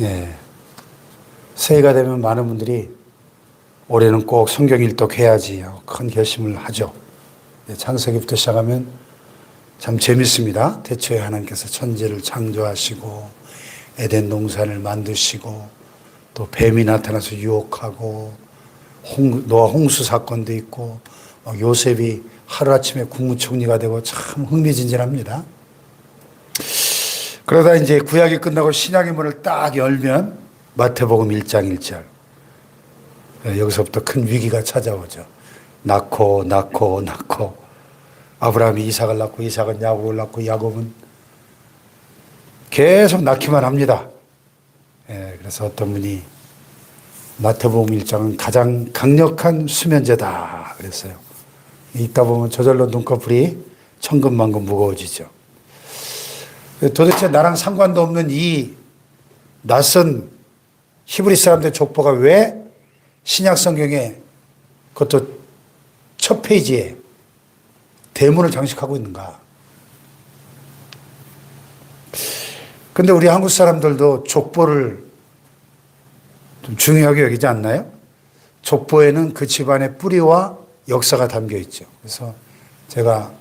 네. 새해가 되면 많은 분들이 올해는 꼭 성경 일독해야지 하고 큰 결심을 하죠. 네, 창세기부터 시작하면 참 재밌습니다. 태초에 하나님께서 천지를 창조하시고 에덴 동산을 만드시고 또 뱀이 나타나서 유혹하고 노아 홍수 사건도 있고 요셉이 하루아침에 국무총리가 되고 참 흥미진진합니다. 그러다 이제 구약이 끝나고 신약의 문을 딱 열면 마태복음 1장 1절. 여기서부터 큰 위기가 찾아오죠. 낳고 아브라함이 이삭을 낳고 이삭은 야곱을 낳고 야곱은 계속 낳기만 합니다. 그래서 어떤 분이 마태복음 1장은 가장 강력한 수면제다 그랬어요. 읽다 보면 저절로 눈꺼풀이 천근만근 무거워지죠. 도대체 나랑 상관도 없는 이 낯선 히브리 사람들의 족보가 왜 신약 성경에 그것도 첫 페이지에 대문을 장식하고 있는가? 근데 우리 한국 사람들도 족보를 좀 중요하게 여기지 않나요? 족보에는 그 집안의 뿌리와 역사가 담겨 있죠. 그래서 제가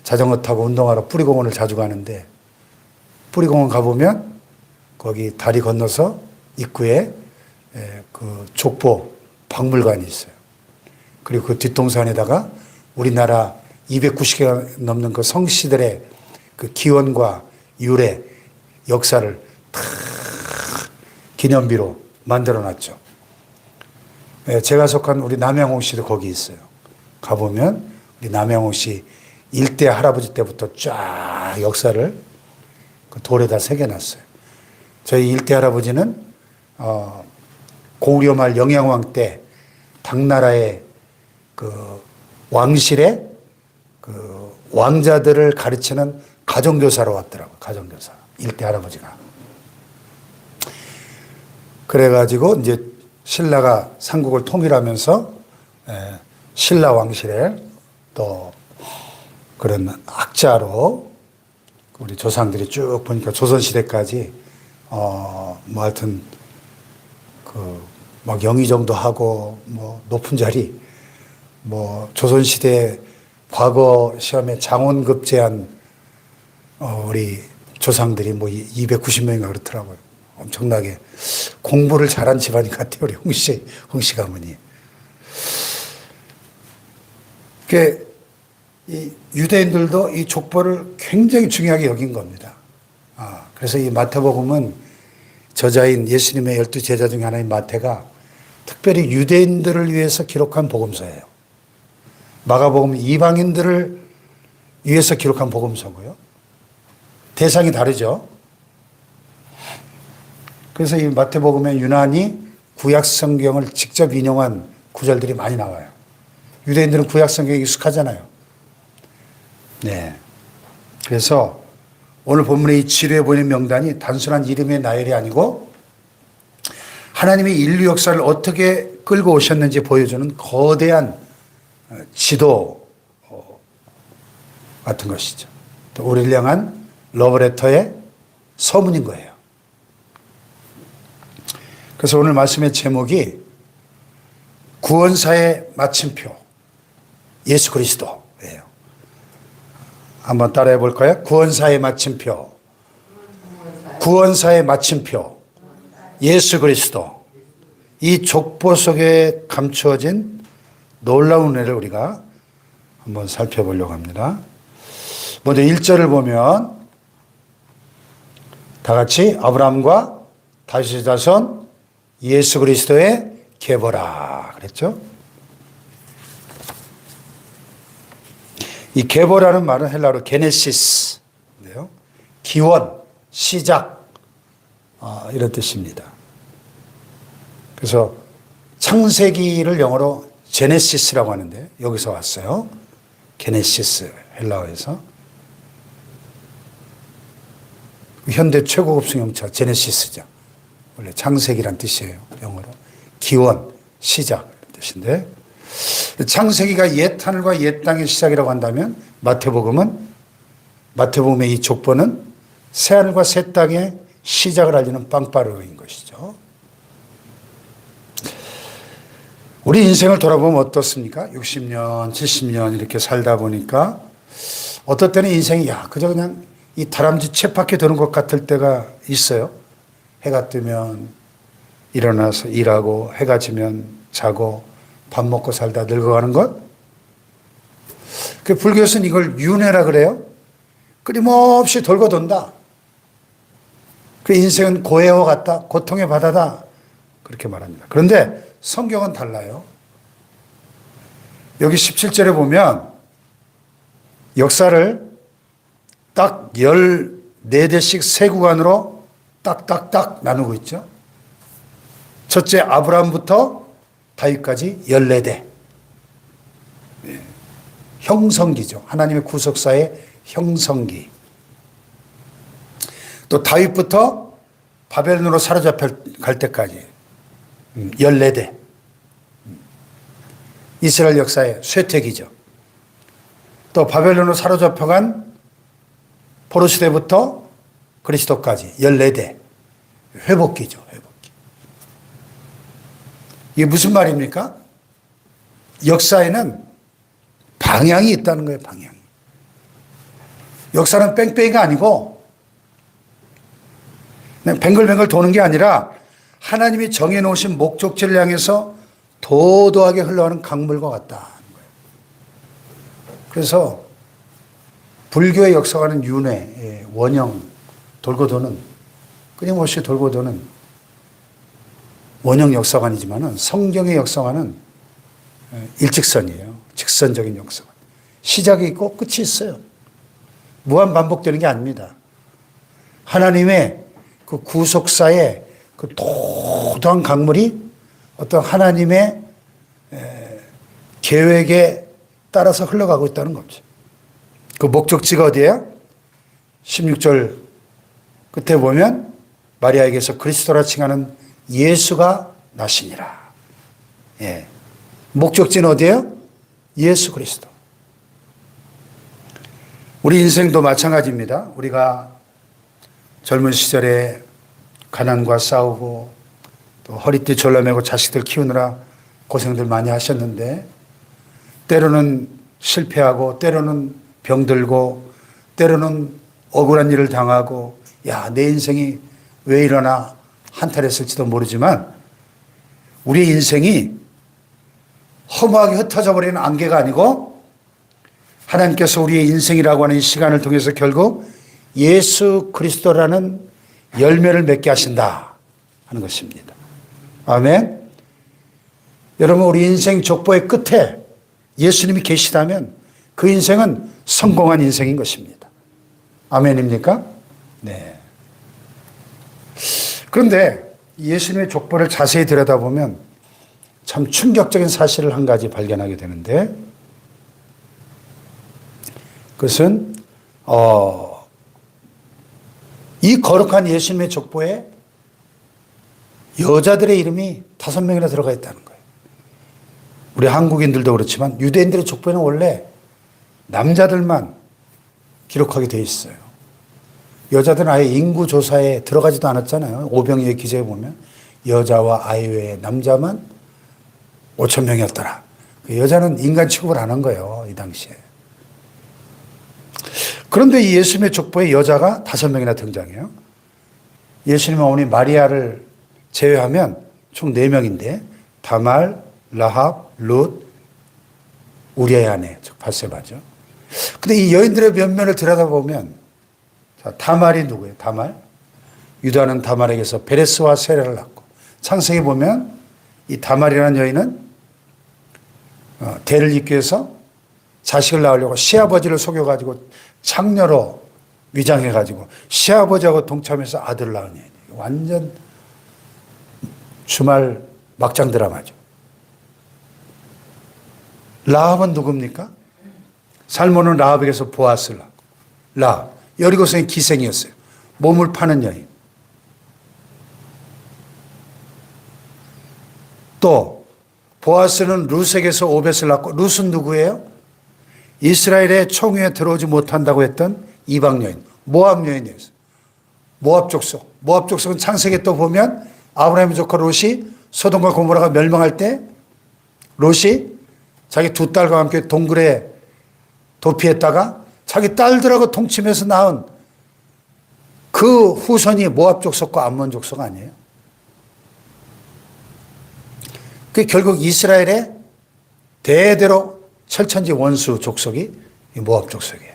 자전거 타고 운동하러 뿌리공원을 자주 가는데 뿌리공원 가보면 거기 다리 건너서 입구에 그 족보 박물관이 있어요. 그리고 그 뒷동산에다가 우리나라 290개가 넘는 그 성씨들의 그 기원과 유래, 역사를 다 기념비로 만들어 놨죠. 제가 속한 우리 남양홍 씨도 거기 있어요. 가보면 우리 남양홍 씨 일대 할아버지 때부터 쫙 역사를 그 돌에다 새겨놨어요. 저희 일대 할아버지는 고구려 말 영양왕 때 당나라의 그 왕실에 그 왕자들을 가르치는 가정교사로 왔더라고요. 가정교사. 일대 할아버지가. 그래가지고 이제 신라가 삼국을 통일하면서 신라 왕실에 또 그런 학자로 우리 조상들이 쭉 보니까 조선시대까지 뭐 하여튼 그 막 영의정도 하고 뭐 높은 자리 뭐 조선시대 과거 시험에 장원급제한 우리 조상들이 뭐 290명인가 그렇더라고요. 엄청나게 공부를 잘한 집안인 것 같아요. 우리 홍씨 가문이. 그게 이 유대인들도 이 족보를 굉장히 중요하게 여긴 겁니다. 그래서 이 마태복음은 저자인 예수님의 12 제자 중에 하나인 마태가 특별히 유대인들을 위해서 기록한 복음서예요. 마가복음은 이방인들을 위해서 기록한 복음서고요. 대상이 다르죠. 그래서 이 마태복음에 유난히 구약 성경을 직접 인용한 구절들이 많이 나와요. 유대인들은 구약 성경에 익숙하잖아요. 네. 그래서 오늘 본문의 이 지뢰에 보이는 명단이 단순한 이름의 나열이 아니고 하나님이 인류 역사를 어떻게 끌고 오셨는지 보여주는 거대한 지도 같은 것이죠. 또 우리를 향한 러브레터의 서문인 거예요. 그래서 오늘 말씀의 제목이 구원사의 마침표 예수 그리스도예요. 한번 따라해 볼까요? 구원사의 마침표. 구원사의 마침표. 예수 그리스도. 이 족보 속에 감추어진 놀라운 은혜를 우리가 한번 살펴보려고 합니다. 먼저 1절을 보면 다 같이 아브라함과 다윗의 자손 예수 그리스도의 계보라 그랬죠? 이 계보라는 말은 헬라어로 게네시스인데요. 기원, 시작 이런 뜻입니다. 그래서 창세기를 영어로 제네시스라고 하는데 여기서 왔어요. 게네시스 헬라어에서. 현대 최고급 승용차 제네시스죠. 원래 창세기란 뜻이에요. 영어로. 기원, 시작 이런 뜻인데 창세기가 옛 하늘과 옛 땅의 시작이라고 한다면 마태복음의 이 족보는 새 하늘과 새 땅의 시작을 알리는 빵빠르인 것이죠. 우리 인생을 돌아보면 어떻습니까? 60년, 70년 이렇게 살다 보니까 어떨 때는 인생이 그저 그냥 이 다람쥐 쳇바퀴 도는 것 같을 때가 있어요. 해가 뜨면 일어나서 일하고 해가 지면 자고 밥 먹고 살다 늙어가는 것. 그 불교에서는 이걸 윤회라 그래요. 끊임없이 돌고 돈다. 그 인생은 고해와 같다. 고통의 바다다. 그렇게 말합니다. 그런데 성경은 달라요. 여기 17절에 보면 역사를 딱 14대씩 세 구간으로 딱딱딱 나누고 있죠. 첫째 아브라함부터 다윗까지 14대. 형성기죠. 하나님의 구속사의 형성기. 또 다윗부터 바벨론으로 사로잡혀 갈 때까지 14대. 이스라엘 역사의 쇠퇴기죠. 또 바벨론으로 사로잡혀간 포로시대부터 그리스도까지 14대. 회복기죠. 회복기. 이게 무슨 말입니까? 역사에는 방향이 있다는 거예요. 방향이. 역사는 뺑뺑이가 아니고 그냥 뱅글뱅글 도는 게 아니라 하나님이 정해놓으신 목적지를 향해서 도도하게 흘러가는 강물과 같다는 거예요. 그래서 불교의 역사관은 윤회, 원형, 돌고 도는, 끊임없이 돌고 도는 원형 역사관이지만은 성경의 역사관은 일직선이에요. 직선적인 역사관. 시작이 있고 끝이 있어요. 무한 반복되는 게 아닙니다. 하나님의 그 구속사의 그 도도한 강물이 어떤 하나님의 계획에 따라서 흘러가고 있다는 거죠. 그 목적지가 어디예요? 16절 끝에 보면 마리아에게서 그리스도라 칭하는 예수가 나시니라. 예. 목적지는 어디예요? 예수 그리스도. 우리 인생도 마찬가지입니다. 우리가 젊은 시절에 가난과 싸우고 또 허리띠 졸라매고 자식들 키우느라 고생들 많이 하셨는데 때로는 실패하고 때로는 병들고 때로는 억울한 일을 당하고 내 인생이 왜 이러나 한탄했을지도 모르지만 우리의 인생이 허무하게 흩어져 버리는 안개가 아니고 하나님께서 우리의 인생이라고 하는 이 시간을 통해서 결국 예수 그리스도라는 열매를 맺게 하신다 하는 것입니다. 아멘. 여러분 우리 인생 족보의 끝에 예수님이 계시다면 그 인생은 성공한 인생인 것입니다. 아멘입니까? 네. 그런데 예수님의 족보를 자세히 들여다보면 참 충격적인 사실을 한 가지 발견하게 되는데 그것은 이 거룩한 예수님의 족보에 여자들의 이름이 5명이나 들어가 있다는 거예요. 우리 한국인들도 그렇지만 유대인들의 족보에는 원래 남자들만 기록하게 돼 있어요. 여자들은 아예 인구조사에 들어가지도 않았잖아요. 오병이의 기재에 보면 여자와 아이 외에 남자만 5,000명이었더라. 여자는 인간 취급을 안 한 거예요. 이 당시에. 그런데 이 예수님의 족보에 여자가 5명이나 등장해요. 예수님 어머니 마리아를 제외하면 총 4명인데 다말, 라합, 룻, 우리의 아내, 즉 바세바죠. 근데 이 여인들의 면면을 들여다보면 자, 다말이 누구예요? 다말. 유다는 다말에게서 베레스와 세라를 낳고 창세기 보면 이 다말이라는 여인은 대를 잇기 위해서 자식을 낳으려고 시아버지를 속여가지고 창녀로 위장해가지고 시아버지하고 동참해서 아들을 낳은 여인이에요. 완전 주말 막장 드라마죠. 라합은 누굽니까? 살몬은 라합에게서 보아스를 낳고 라합, 여리고성의 기생이었어요. 몸을 파는 여인. 또 보아스는 룻에게서 오벳을 낳고 룻은 누구예요? 이스라엘의 총회에 들어오지 못한다고 했던 이방 여인, 모압 여인이었어요. 모압 족속. 모압 족속은 창세기에 또 보면 아브라함의 조카 롯이 소돔과 고모라가 멸망할 때 롯이 자기 두 딸과 함께 동굴에 도피했다가 자기 딸들하고 동침해서 낳은 그 후손이 모압 족속과 암몬 족속 아니에요? 그 결국 이스라엘의 대대로 철천지 원수 족속이 모압 족속이에요.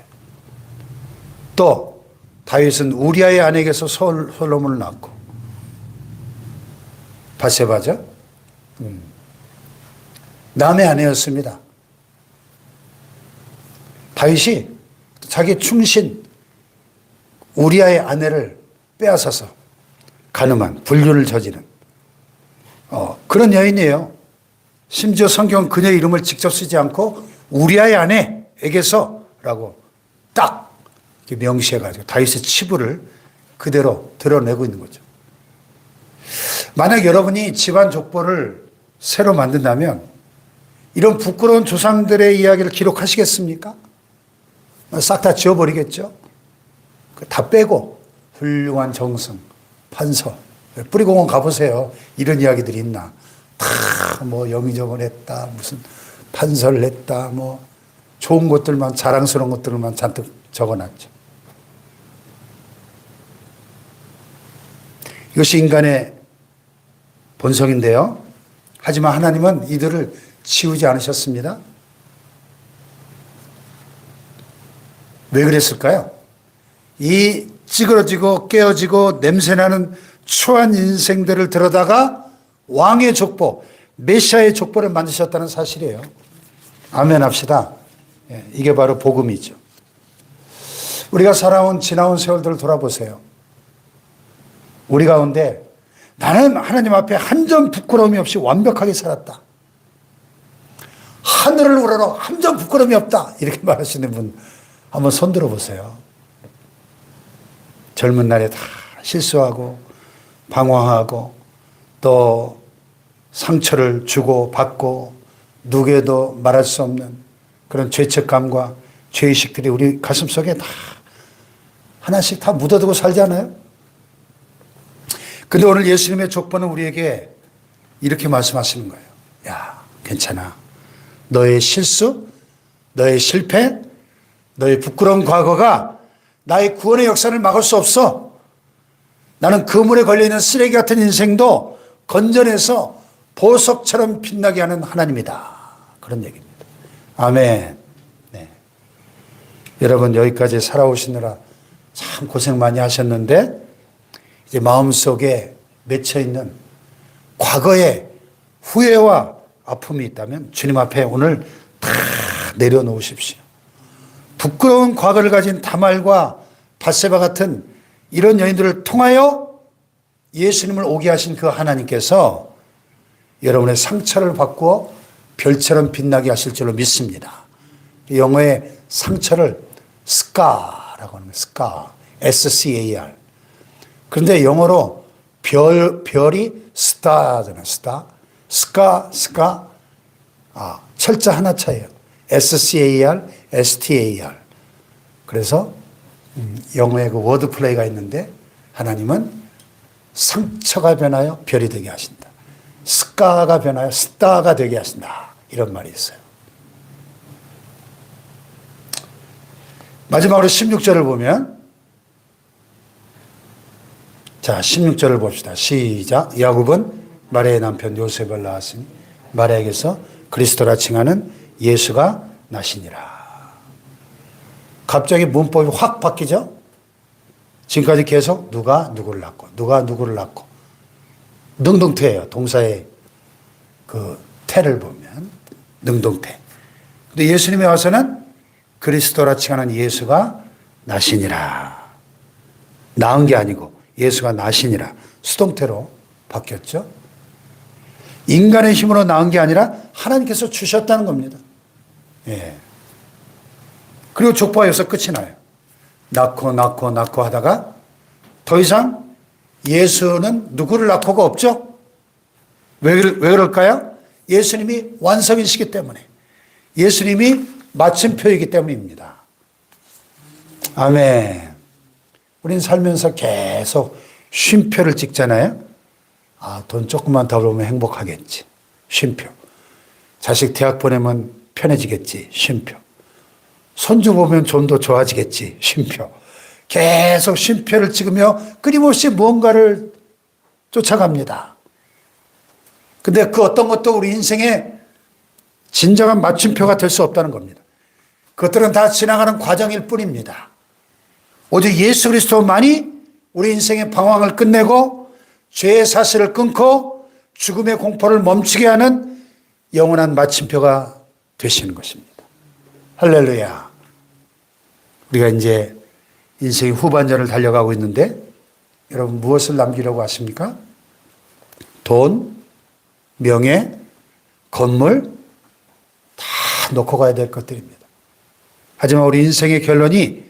또 다윗은 우리아의 아내에게서 솔로몬을 낳고 바세바죠. 남의 아내였습니다. 다윗이 자기 충신 우리아의 아내를 빼앗아서 간음한 불륜을 저지른 그런 여인이에요. 심지어 성경은 그녀의 이름을 직접 쓰지 않고 우리아의 아내에게서라고 딱 명시해가지고 다윗의 치부를 그대로 드러내고 있는 거죠. 만약 여러분이 집안 족보를 새로 만든다면 이런 부끄러운 조상들의 이야기를 기록하시겠습니까? 싹 다 지워버리겠죠? 다 빼고 훌륭한 정성, 판서, 뿌리공원 가보세요. 이런 이야기들이 있나? 다 뭐 영의정을 했다, 무슨 판서를 했다, 뭐 좋은 것들만, 자랑스러운 것들만 잔뜩 적어놨죠. 이것이 인간의 본성인데요. 하지만 하나님은 이들을 치우지 않으셨습니다. 왜 그랬을까요? 이 찌그러지고 깨어지고 냄새나는 추한 인생들을 들여다가 왕의 족보, 메시아의 족보를 만드셨다는 사실이에요. 아멘 합시다. 이게 바로 복음이죠. 우리가 살아온 지나온 세월들을 돌아보세요. 우리 가운데 나는 하나님 앞에 한 점 부끄러움이 없이 완벽하게 살았다. 하늘을 우러러 한 점 부끄러움이 없다. 이렇게 말하시는 분 한번 손 들어보세요. 젊은 날에 다 실수하고 방황하고 또 상처를 주고 받고 누구에도 말할 수 없는 그런 죄책감과 죄의식들이 우리 가슴속에 다 하나씩 다 묻어두고 살잖아요. 근데 오늘 예수님의 족보는 우리에게 이렇게 말씀하시는 거예요. 야, 괜찮아. 너의 실수, 너의 실패, 너의 부끄러운 과거가 나의 구원의 역사를 막을 수 없어. 나는 그물에 걸려있는 쓰레기 같은 인생도 건져내서 보석처럼 빛나게 하는 하나님이다. 그런 얘기입니다. 아멘. 네. 여러분 여기까지 살아오시느라 참 고생 많이 하셨는데 이제 마음속에 맺혀있는 과거의 후회와 아픔이 있다면 주님 앞에 오늘 다 내려놓으십시오. 부끄러운 과거를 가진 다말과 밧세바 같은 이런 여인들을 통하여 예수님을 오게 하신 그 하나님께서 여러분의 상처를 바꾸어 별처럼 빛나게 하실 줄로 믿습니다. 영어의 상처를 scar라고 하는 거예요. scar, S-C-A-R. 그런데 영어로 별이 star잖아요. scar. 철자 하나 차이에요. S-C-A-R, S-T-A-R. 그래서 영어에 그 워드 플레이가 있는데 하나님은 상처가 변하여 별이 되게 하신다. 스카가 변하여 스타가 되게 하신다. 이런 말이 있어요. 마지막으로 16절을 보면 자 16절을 봅시다. 시작. 야곱은 마리아의 남편 요셉을 낳았으니 마리아에게서 그리스도라 칭하는 예수가 나시니라. 갑자기 문법이 확 바뀌죠. 지금까지 계속 누가 누구를 낳고 누가 누구를 낳고 능동태예요. 동사의 그 태를 보면 능동태. 근데 예수님이 와서는 그리스도라 칭하는 예수가 나시니라. 낳은 게 아니고 예수가 나시니라. 수동태로 바뀌었죠. 인간의 힘으로 낳은 게 아니라 하나님께서 주셨다는 겁니다. 예. 그리고 족보가 여기서 끝이 나요. 낳고 하다가 더 이상 예수는 누구를 낳고가 없죠? 왜 그럴까요? 예수님이 완성이시기 때문에. 예수님이 마침표이기 때문입니다. 아멘. 우린 살면서 계속 쉼표를 찍잖아요. 아, 돈 조금만 더 벌면 행복하겠지. 쉼표. 자식 대학 보내면 편해지겠지. 쉼표. 손주 보면 좀 더 좋아지겠지. 쉼표. 계속 쉼표를 찍으며 끊임없이 무언가를 쫓아갑니다. 근데 그 어떤 것도 우리 인생의 진정한 맞춤표가 될 수 없다는 겁니다. 그것들은 다 지나가는 과정일 뿐입니다. 오직 예수 그리스도만이 우리 인생의 방황을 끝내고 죄의 사슬을 끊고 죽음의 공포를 멈추게 하는 영원한 마침표가 되시는 것입니다. 할렐루야. 우리가 이제 인생의 후반전을 달려가고 있는데 여러분 무엇을 남기려고 하십니까? 돈, 명예, 건물 다 놓고 가야 될 것들입니다. 하지만 우리 인생의 결론이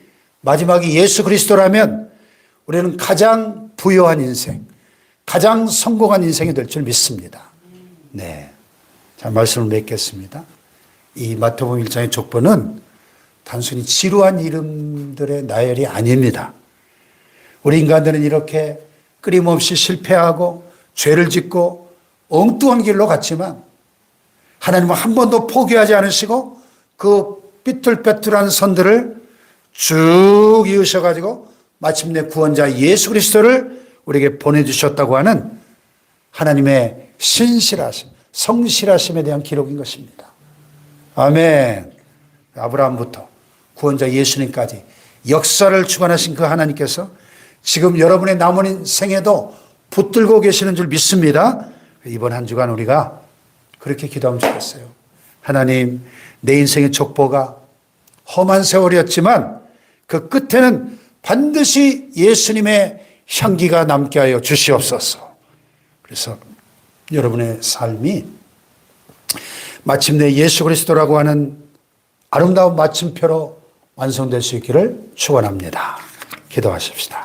마지막이 예수 그리스도라면 우리는 가장 부유한 인생, 가장 성공한 인생이 될 줄 믿습니다. 네. 자, 말씀을 맺겠습니다. 이 마태복음 1장의 족보는 단순히 지루한 이름들의 나열이 아닙니다. 우리 인간들은 이렇게 끊임없이 실패하고 죄를 짓고 엉뚱한 길로 갔지만 하나님은 한 번도 포기하지 않으시고 그 삐뚤빼뚤한 선들을 쭉 이으셔가지고 마침내 구원자 예수 그리스도를 우리에게 보내주셨다고 하는 하나님의 신실하심, 성실하심에 대한 기록인 것입니다. 아멘. 아브라함부터 구원자 예수님까지 역사를 주관하신 그 하나님께서 지금 여러분의 남은 인생에도 붙들고 계시는 줄 믿습니다. 이번 한 주간 우리가 그렇게 기도하면 좋겠어요. 하나님, 내 인생의 족보가 험한 세월이었지만 그 끝에는 반드시 예수님의 향기가 남게 하여 주시옵소서. 그래서 여러분의 삶이 마침내 예수 그리스도라고 하는 아름다운 마침표로 완성될 수 있기를 축원합니다. 기도하십시다.